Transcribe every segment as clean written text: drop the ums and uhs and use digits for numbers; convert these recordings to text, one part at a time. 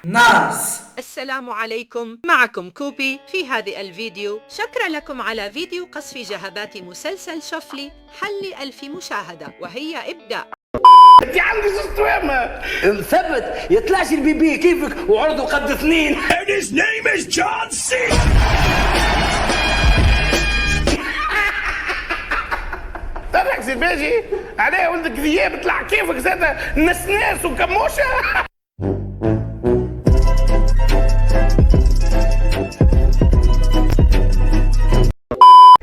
ناس. السلام عليكم، معكم كوبي. في هذا الفيديو شكرا لكم على فيديو قصف جهبات مسلسل شفلي حل 1000 مشاهدة، وهي ابدأ. انت عندي سستوامة مثبت يطلعش البيبي كيفك وعرضه قد اثنين. And his name is John C. تضحك سي باجي عليه ولدك ذياب طلع كيفك زاد نسناس وكموشة.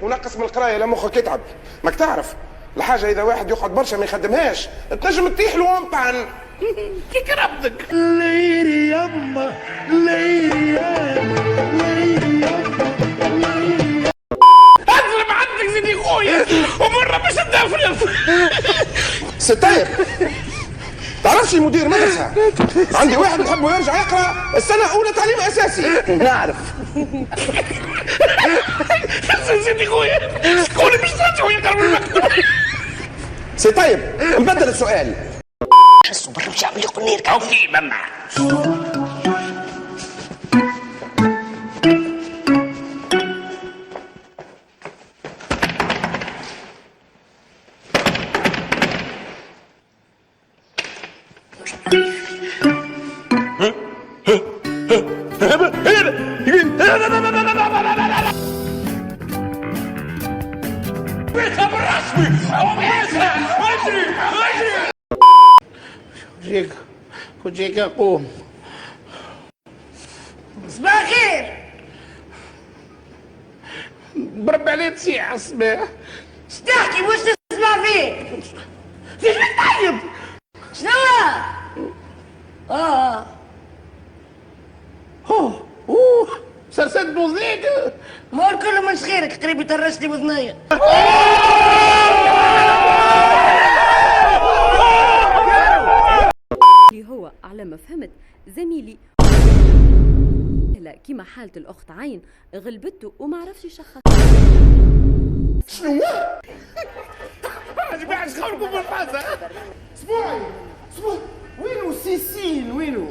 ونقص من القرايه لا مخك يتعب، ماك تعرف الحاجه اذا واحد يقعد برشا ما يخدمهاش تنجم تطيح له ومطعن كيك ربطك. ليلي يما ليلي ليلي اضرب عندك زيدي خويا ومره باش تدفلف. ستاير تعرفش المدير مدرسه عندي واحد نحبه يرجع يقرا السنه اولى تعليم اساسي. نعرف سيدي خويا شكون باش ترجعوا يقرا من المكتب. سي طيب نبدل السؤال. حسوا برا مش عامل لي قنير. اوكي ماما. وجيك اقوم. صباح الخير. بربي عليه تسيح الصباح. تحكي واش تسمع فيه؟ كيف طيب؟ شنو؟ اوه سرسات بوزيك. هو الكل من خيرك قريب يطرش لي وذنيا. اللي هو على ما فهمت زميلي لا كيما حالة الأخت عين غلبته وما عرفش يشخص. شنو؟ ما عادش خلقكم بالحاسة. اسبوعي وينو سيسين وينو؟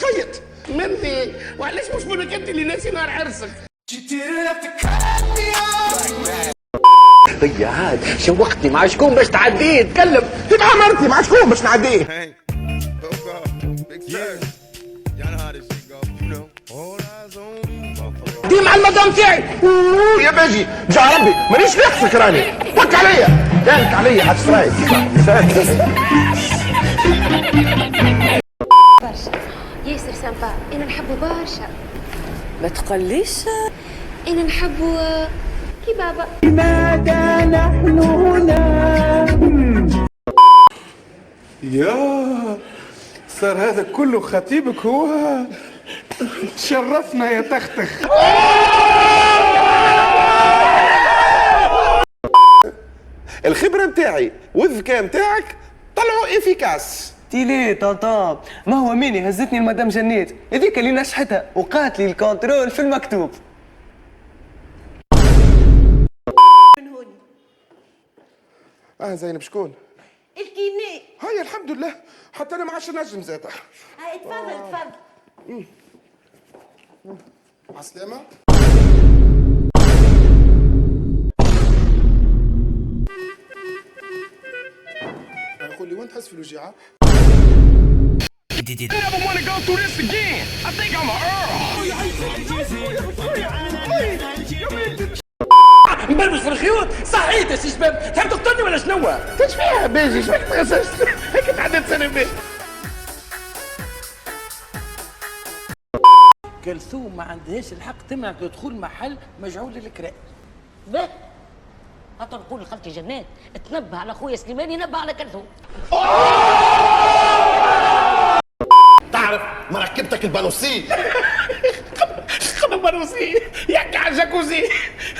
قيت مني وعلاش مش منك انت اللي ناسي نهار عرسك؟ هيا عاد شوقتني مع شكون باش تعديه تكلم. تبقى مرتي مع شكون باش نعديه؟ دي مع المدام تاعي. يا باجي جا ربي مانيش ناقصك راني. فك عليا فك عليا حسراي. برشا ياسر سامبا، انا نحبه برشا. ما تقليش انا نحبه كي بابا. لماذا نحن هنا؟ يا صار هذا كله خطيبك هو؟ شرفنا يا تختخ. الخبرة متاعي والذكاء متاعك طلعوا افيكاس. تيلي طنطا ما هو ميني هزتني المدام جنات هذيك اللي نشحتها وقالت لي الكنترول في المكتوب. زينب شكون؟ الكيني. هاي الحمد لله حتى انا ما عادش نجم زاده. هاي تفضل تفضل. مع السلامة. قول لي وين تحس في الوجيعة؟ مبلبس في الخيوط صحيت يا سي شباب تحب تقتلني ولا شنو؟ ايش فيها باجي شبيك ما غسلت هيك تعديت سنة بيه. كلثوم ما عندهاش الحق تمنع دخول محل مجعول للكراء. به حتى نقول لخالتي جنات تنبه على خويا سليمان ينبه على كلثوم. تعرف مركبتك البانوسي. خذ البانوسي يحكي على الجاكوزي.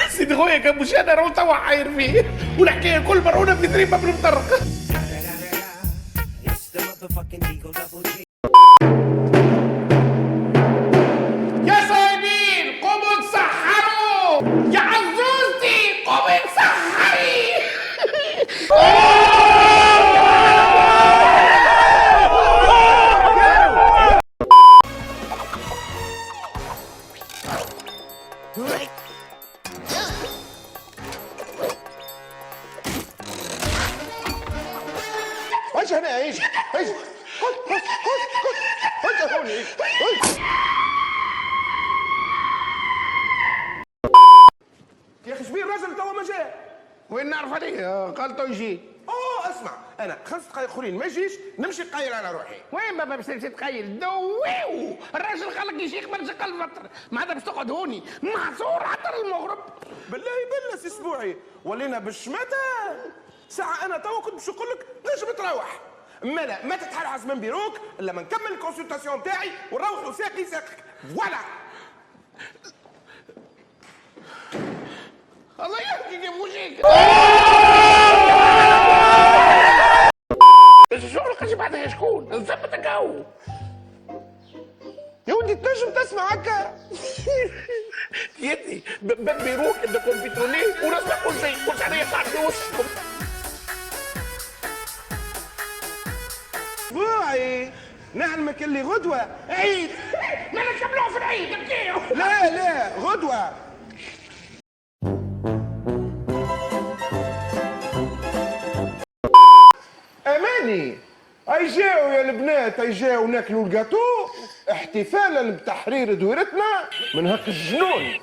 سيدي خويا كان مش انا راه توا حاير فيه والحكايه كل مرونه في دريبه بالمطرق. يا صايبين قوموا تسحروا يا عزوزتي قومي تسحري. ايش هنا ايش ايش خد هوني يا اخي شبيه الراجل توا ما جاء؟ وين نعرف عليه؟ قال تو يجي. اسمع، انا 5 دقايق اخرين ما يجيش نمشي نقيل على روحي. وين بابا باش تمشي تقيل؟ دويو الراجل خلق يشيخ من شق الفطر، ما عاد باش تقعد هوني معصور حتى المغرب. بالله سي اسبوعي ولينا بالشماتة ساعة. انا توا كنت باش نقول لك تنجم تروح، مالا ما تتحرعز من بيروك الا ما نكمل الكونسلتاسيون تاعي ونروحوا ساقي ساقك. فوالا. الله يهديك يا موجيك. الشغل قاش بعدها شكون؟ نثبتك هو. يا ولدي تنجم تسمع هكا؟ يدي بيروك عندكم بترولي ونسمع كل شيء، كل شيء يطلع في وشكم. اسبوعي نعلمك اللي غدوة عيد ما نكملوه في العيد نبكيو. لا غدوة. اماني اي جاو يا البنات، اي جاو ناكلوا الجاتو احتفالا بتحرير دويرتنا من هاك الجنون.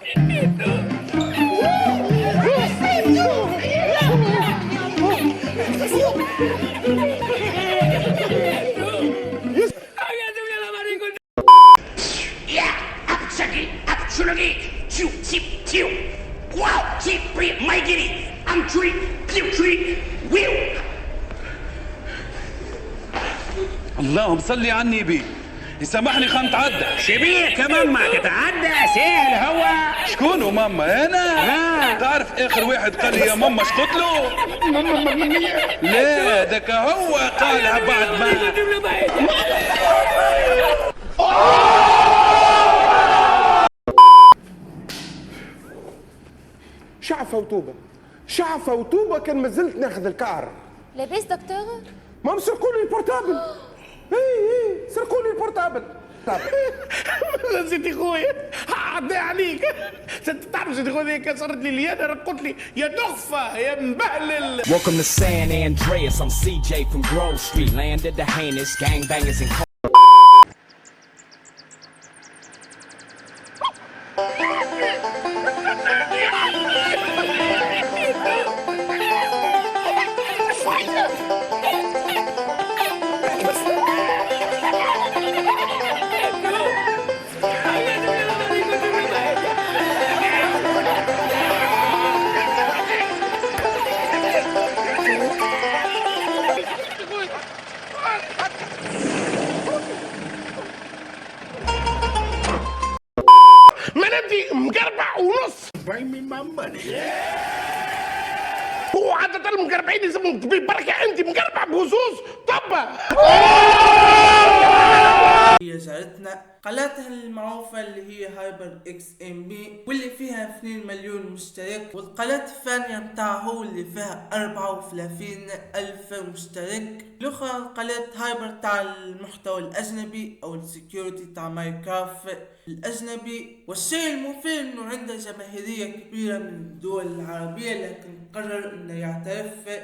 اللهم صلي على النبي. يسامحني خان نتعدى. شبيك يا ماما تتعدى سهل هو. شكون ماما؟ انا؟ تعرف اخر واحد قال لي يا ماما شقت له؟ لا ذاك هو قالها بعد ما شعفة وطوبة كان ما زلت ناخذ الكار. لاباس دكتور؟ ما سرقوا لي البورتابل. اي سرقوا لي البورتابل. سيدي خويا عدي عليك. تعرف سيدي خويا كسرت لي اليد قلت لي يا نخفة يا مبهلل. Welcome to San Andreas. I'm CJ from Grove Street. Landed the heinous gangbangers and مندي مقربع ونص. هو عادة المقربعين يسمون بالبركة، انت مقربع بهزوز طبة. هي جارتنا قناتها المعروفة اللي هي هايبر اكس ام بي واللي فيها 2 مليون مشترك، والقناة الثانية متاعه اللي فيها 34,000 مشترك. الاخرى قناة هايبر تاع المحتوى الاجنبي او السكيورتي تاع ماينكرافت الاجنبي. والشيء المثير انه عنده جماهيرية كبيرة من الدول العربية، لكن قرر انه يعترف